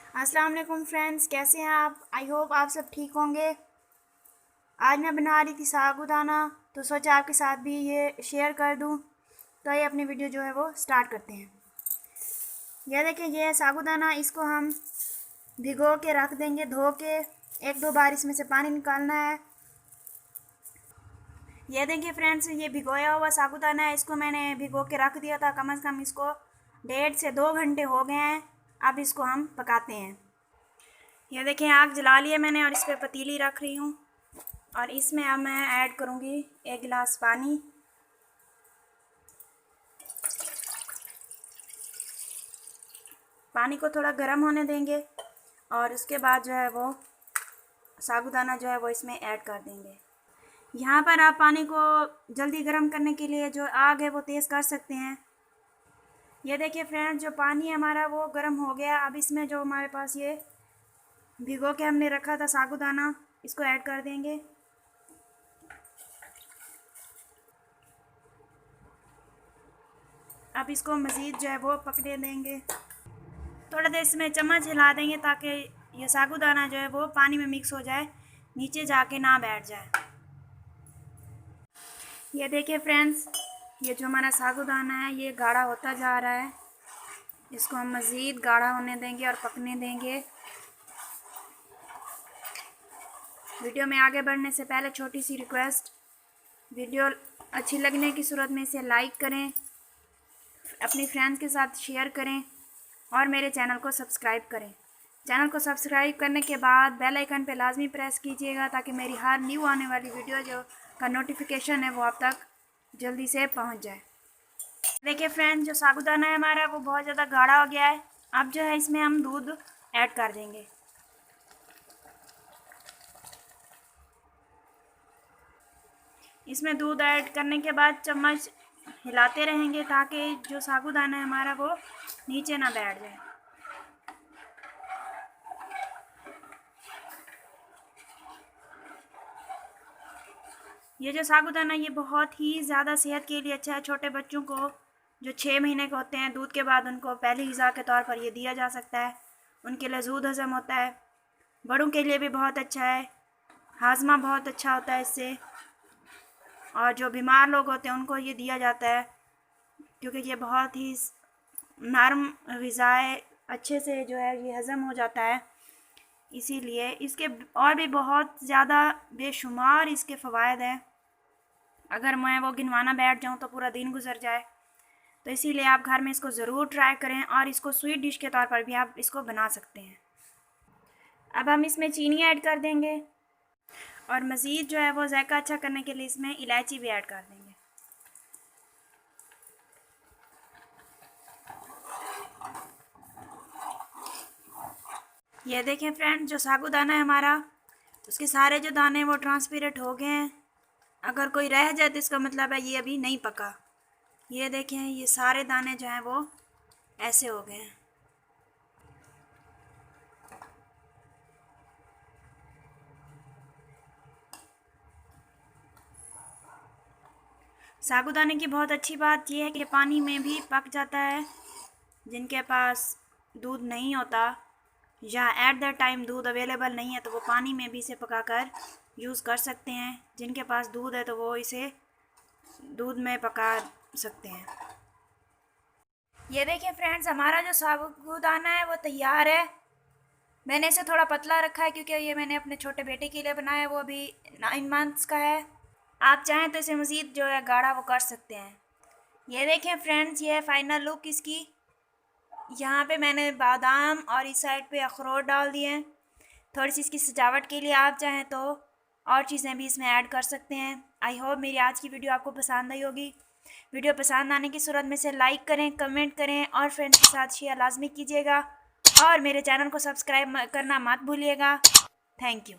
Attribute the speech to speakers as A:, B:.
A: अस्सलाम वालेकुम फ्रेंड्स, कैसे हैं आप? आई होप आप सब ठीक होंगे। आज मैं बना रही थी साबूदाना, तो सोचा आपके साथ भी ये शेयर कर दूं। तो ये अपनी वीडियो जो है वो स्टार्ट करते हैं। यह देखिए, ये है साबूदाना। इसको हम भिगो के रख देंगे, धो के। एक दो बार इसमें से पानी निकालना है। यह देखिए फ्रेंड्स, ये भिगोया हुआ साबूदाना है। इसको मैंने भिगो के रख दिया था। कम से कम इसको 1.5 से 2 घंटे हो गए हैं। अब इसको हम पकाते हैं। यह देखिए, आग जला लिया मैंने और इस पर पतीली रख रही हूँ। और इसमें अब मैं ऐड करूँगी 1 गिलास पानी। पानी को थोड़ा गर्म होने देंगे और उसके बाद जो है वो साबूदाना जो है वो इसमें ऐड कर देंगे। यहाँ पर आप पानी को जल्दी गर्म करने के लिए जो आग है वो तेज़ कर सकते हैं। ये देखिए फ्रेंड्स, जो पानी है हमारा वो गर्म हो गया। अब इसमें जो हमारे पास ये भिगो के हमने रखा था साबूदाना, इसको ऐड कर देंगे। अब इसको मज़ीद जो है वो पकने देंगे। थोड़ा देर इसमें चम्मच हिला देंगे ताकि ये साबूदाना जो है वो पानी में मिक्स हो जाए, नीचे जाके ना बैठ जाए। ये देखिए फ्रेंड्स, ये जो हमारा साबूदाना है ये गाढ़ा होता जा रहा है। इसको हम मज़ीद गाढ़ा होने देंगे और पकने देंगे। वीडियो में आगे बढ़ने से पहले छोटी सी रिक्वेस्ट, वीडियो अच्छी लगने की सूरत में इसे लाइक करें, अपने फ्रेंड्स के साथ शेयर करें और मेरे चैनल को सब्सक्राइब करें। चैनल को सब्सक्राइब करने के बाद बेल आइकन पे लाजमी प्रेस कीजिएगा ताकि मेरी हर न्यू आने वाली वीडियो जो का नोटिफिकेशन है वो आप तक जल्दी से पहुंच जाए। देखिए फ्रेंड्स, जो साबूदाना है हमारा वो बहुत ज़्यादा गाढ़ा हो गया है। अब जो है इसमें हम दूध ऐड कर देंगे। इसमें दूध ऐड करने के बाद चम्मच हिलाते रहेंगे ताकि जो साबूदाना है हमारा वो नीचे ना बैठ जाए। ये जो साबूदाना ये बहुत ही ज़्यादा सेहत के लिए अच्छा है। छोटे बच्चों को जो 6 महीने के होते हैं, दूध के बाद उनको पहली ग़िज़ा के तौर पर ये दिया जा सकता है। उनके लिए दूध हज़म होता है। बड़ों के लिए भी बहुत अच्छा है, हाजमा बहुत अच्छा होता है इससे। और जो बीमार लोग होते हैं उनको ये दिया जाता है क्योंकि ये बहुत ही नरम ग़िज़ा, अच्छे से जो है ये हज़म हो जाता है। इसीलिए इसके और भी बहुत ज़्यादा बेशुमार इसके फ़वाइद हैं। अगर मैं वो गिनवाना बैठ जाऊँ तो पूरा दिन गुजर जाए। तो इसीलिए आप घर में इसको ज़रूर ट्राई करें और इसको स्वीट डिश के तौर पर भी आप इसको बना सकते हैं। अब हम इसमें चीनी ऐड कर देंगे और मज़ीद जो है वो जायका अच्छा करने के लिए इसमें इलायची भी ऐड कर देंगे। ये देखें फ्रेंड, जो साबूदाना है हमारा उसके सारे जो दाने वो ट्रांसपेरेंट हो गए हैं। अगर कोई रह जाए तो इसका मतलब है ये अभी नहीं पका। ये देखें, ये सारे दाने जो हैं वो ऐसे हो गए हैं। साबूदाने की बहुत अच्छी बात यह है कि पानी में भी पक जाता है। जिनके पास दूध नहीं होता या एट द टाइम दूध अवेलेबल नहीं है तो वो पानी में भी इसे पकाकर यूज़ कर सकते हैं। जिनके पास दूध है तो वो इसे दूध में पका सकते हैं। ये देखिए फ्रेंड्स, हमारा जो साबूदाना है वो तैयार है। मैंने इसे थोड़ा पतला रखा है क्योंकि ये मैंने अपने छोटे बेटे के लिए बनाया है, वो अभी 9 मंथ्स का है। आप चाहें तो इसे मज़ीद जो है गाढ़ा वो कर सकते हैं। ये देखें फ्रेंड्स, ये है फाइनल लुक इसकी। यहाँ पे मैंने बादाम और इस साइड पे अखरोट डाल दिए हैं। थोड़ी सी इसकी सजावट के लिए आप चाहें तो और चीज़ें भी इसमें ऐड कर सकते हैं। आई होप मेरी आज की वीडियो आपको पसंद आई होगी। वीडियो पसंद आने की सूरत में से लाइक करें, कमेंट करें और फ्रेंड्स के साथ शेयर लाजमी कीजिएगा और मेरे चैनल को सब्सक्राइब करना मत भूलिएगा। Thank you.